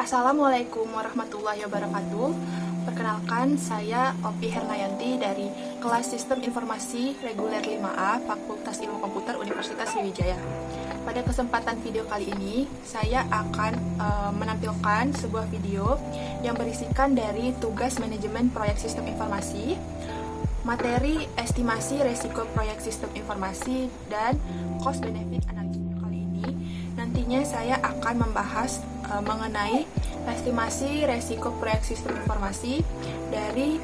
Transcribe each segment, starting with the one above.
Assalamualaikum warahmatullahi wabarakatuh. Perkenalkan, saya Opi Herlayanti dari kelas Sistem Informasi Reguler 5A Fakultas Ilmu Komputer Universitas Sriwijaya. Pada kesempatan video kali ini, saya akan menampilkan sebuah video yang berisikan dari tugas manajemen proyek sistem informasi, materi estimasi resiko proyek sistem informasi, dan cost benefit analysis. Kali ini nantinya saya akan membahas mengenai estimasi resiko proyek sistem informasi dari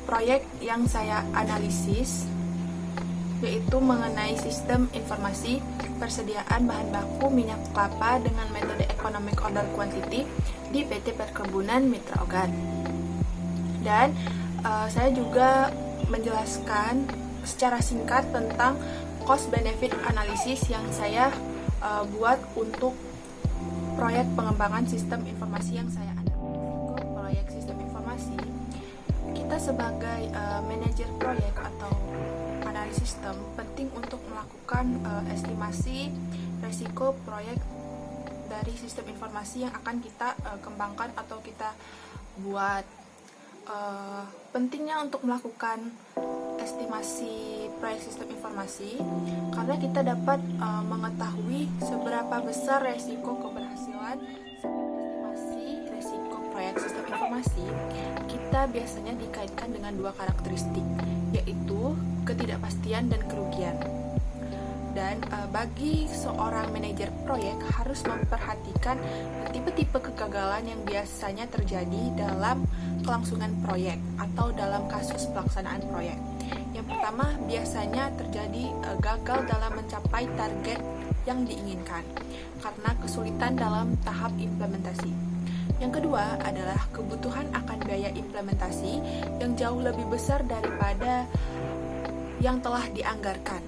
proyek yang saya analisis, yaitu mengenai sistem informasi persediaan bahan baku minyak kelapa dengan metode economic order quantity di PT Perkebunan Mitra Ogan. Dan saya juga menjelaskan secara singkat tentang cost benefit analysis yang saya buat untuk proyek pengembangan sistem informasi yang saya analisis. Proyek sistem informasi, kita sebagai manajer proyek atau analis sistem penting untuk melakukan estimasi resiko proyek dari sistem informasi yang akan kita kembangkan atau kita buat. Pentingnya untuk melakukan estimasi proyek sistem informasi karena kita dapat mengetahui seberapa besar resiko keberhasilan estimasi resiko proyek sistem informasi. Kita biasanya dikaitkan dengan dua karakteristik, yaitu ketidakpastian dan kerugian. Dan bagi seorang manajer proyek harus memperhatikan tipe-tipe kegagalan yang biasanya terjadi dalam kelangsungan proyek atau dalam kasus pelaksanaan proyek. Yang pertama, biasanya terjadi gagal dalam mencapai target yang diinginkan karena kesulitan dalam tahap implementasi. Yang kedua adalah kebutuhan akan biaya implementasi yang jauh lebih besar daripada yang telah dianggarkan.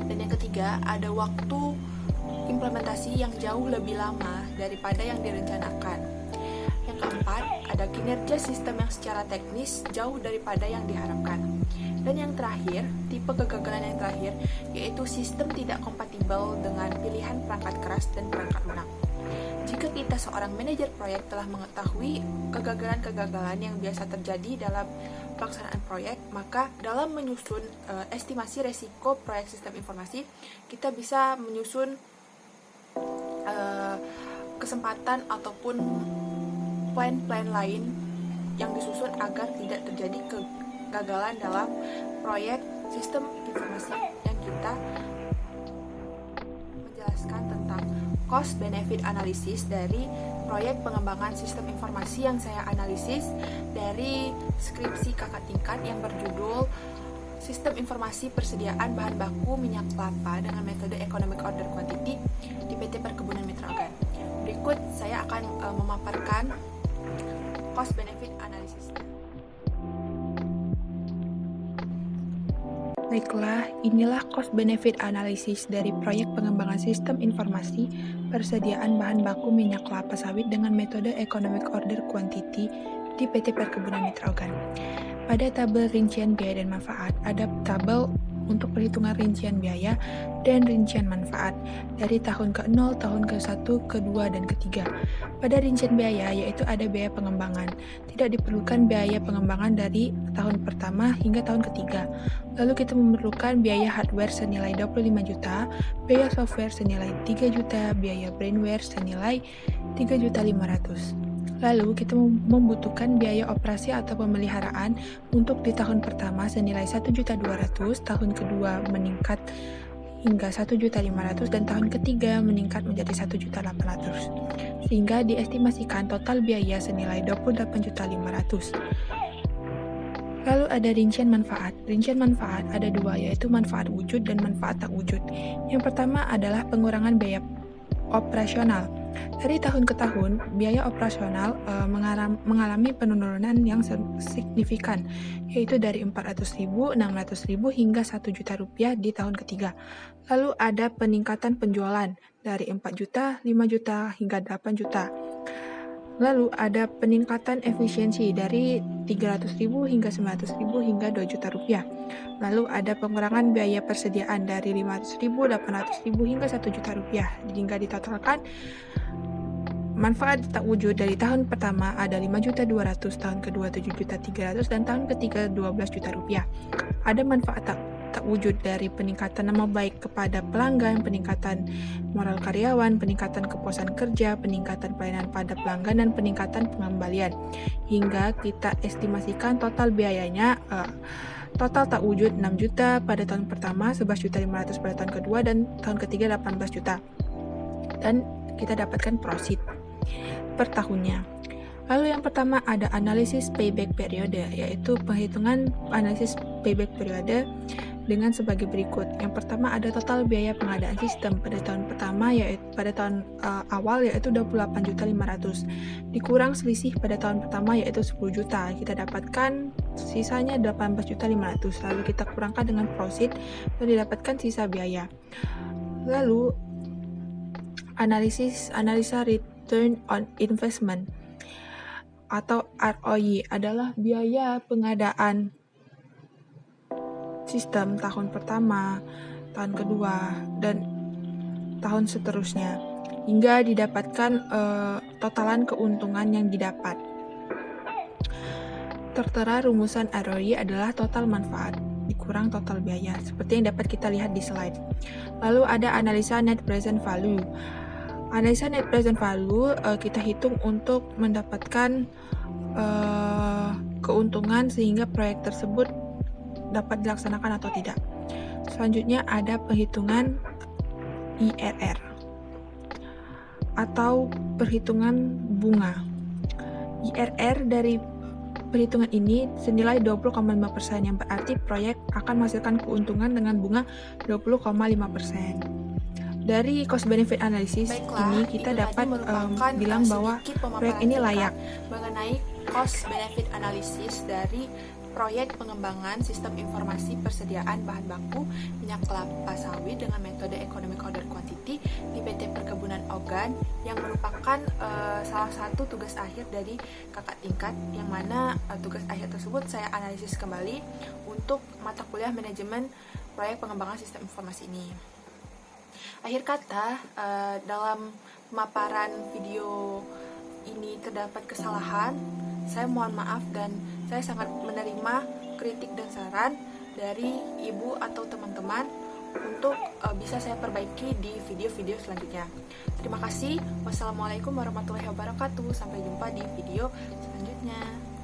Dan yang ketiga, ada waktu implementasi yang jauh lebih lama daripada yang direncanakan. Yang keempat, ada kinerja sistem yang secara teknis jauh daripada yang diharapkan. Dan yang terakhir, tipe kegagalan yang terakhir, yaitu sistem tidak kompatibel dengan pilihan perangkat keras dan perangkat lunak. Jika kita seorang manajer proyek telah mengetahui kegagalan-kegagalan yang biasa terjadi dalam pelaksanaan proyek, maka dalam menyusun estimasi resiko proyek sistem informasi, kita bisa menyusun kesempatan ataupun plan-plan lain yang disusun agar tidak terjadi kegagalan dalam proyek sistem informasi yang kita menjelaskan tentang cost benefit analysis dari proyek pengembangan sistem informasi yang saya analisis dari skripsi kakak tingkat yang berjudul Sistem Informasi Persediaan Bahan Baku Minyak Kelapa dengan metode Economic Order Quantity di PT Perkebunan Mitra Ogan. Berikut saya akan memaparkan cost benefit analysis. Baiklah, inilah cost benefit analysis dari proyek pengembangan sistem informasi persediaan bahan baku minyak kelapa sawit dengan metode Economic Order Quantity di PT Perkebunan Mitra Ogan. Pada tabel rincian biaya dan manfaat, ada tabel untuk perhitungan rincian biaya dan rincian manfaat dari tahun ke-0, tahun ke-1, ke-2, dan ke-3. Pada rincian biaya, yaitu ada biaya pengembangan. Tidak diperlukan biaya pengembangan dari tahun pertama hingga tahun ketiga. Lalu kita memerlukan biaya hardware senilai 25 juta, biaya software senilai 3 juta, biaya brainware senilai 3.500.000. Lalu kita membutuhkan biaya operasi atau pemeliharaan untuk di tahun pertama senilai 1.200.000, tahun kedua meningkat hingga 1.500.000 dan tahun ketiga meningkat menjadi 1.800.000. Sehingga diestimasikan total biaya senilai 28.500.000. Lalu ada rincian manfaat. Rincian manfaat ada dua, yaitu manfaat wujud dan manfaat tak wujud. Yang pertama adalah pengurangan biaya operasional. Dari tahun ke tahun, biaya operasional mengalami penurunan yang signifikan, yaitu dari 400.000, 600.000 hingga 1 juta rupiah di tahun ketiga. Lalu ada peningkatan penjualan dari 4 juta, 5 juta hingga 8 juta. Lalu ada peningkatan efisiensi dari 300.000 hingga 900.000 hingga 2 juta rupiah. Lalu ada pengurangan biaya persediaan dari 500.000, 800.000 hingga 1 juta rupiah. Hingga ditotalkan manfaat tak wujud dari tahun pertama ada 5.200.000, tahun kedua 7.300.000, dan tahun ketiga 12 juta rupiah. Ada manfaat tak wujud dari peningkatan nama baik kepada pelanggan, peningkatan moral karyawan, peningkatan kepuasan kerja, peningkatan pelayanan pada pelanggan, dan peningkatan pengembalian. Hingga kita estimasikan total biayanya total tak wujud 6 juta pada tahun pertama, 11.500.000 pada tahun kedua, dan tahun ketiga 18 juta. Dan kita dapatkan profit per tahunnya. Lalu yang pertama ada analisis payback periode, yaitu penghitungan analisis payback periode dengan sebagai berikut. Yang pertama ada total biaya pengadaan sistem pada tahun pertama, yaitu pada tahun awal yaitu 28.500.000, dikurang selisih pada tahun pertama yaitu 10 juta. Kita dapatkan sisanya 18.500.000. Lalu kita kurangkan dengan profit dan didapatkan sisa biaya. Lalu analisa return on investment atau ROI adalah biaya pengadaan sistem tahun pertama, tahun kedua, dan tahun seterusnya hingga didapatkan totalan keuntungan yang didapat. Tertera rumusan ROI adalah total manfaat dikurang total biaya, seperti yang dapat kita lihat di slide. Lalu ada analisa net present value. Analisa net present value kita hitung untuk mendapatkan keuntungan sehingga proyek tersebut dapat dilaksanakan atau tidak. Selanjutnya ada perhitungan IRR atau perhitungan bunga. IRR dari perhitungan ini senilai 20,5%, yang berarti proyek akan menghasilkan keuntungan dengan bunga 20,5%. Dari cost benefit analysis ini kita dapat bilang bahwa proyek ini layak. Mengenai cost benefit analysis dari proyek pengembangan sistem informasi persediaan bahan baku minyak kelapa sawit dengan metode economic order quantity di PT Perkebunan Ogan, yang merupakan salah satu tugas akhir dari kakak tingkat, yang mana tugas akhir tersebut saya analisis kembali untuk mata kuliah manajemen proyek pengembangan sistem informasi ini. Akhir kata, dalam pemaparan video ini terdapat kesalahan, saya mohon maaf dan saya sangat menerima kritik dan saran dari ibu atau teman-teman untuk bisa saya perbaiki di video-video selanjutnya. Terima kasih. Wassalamualaikum warahmatullahi wabarakatuh. Sampai jumpa di video selanjutnya.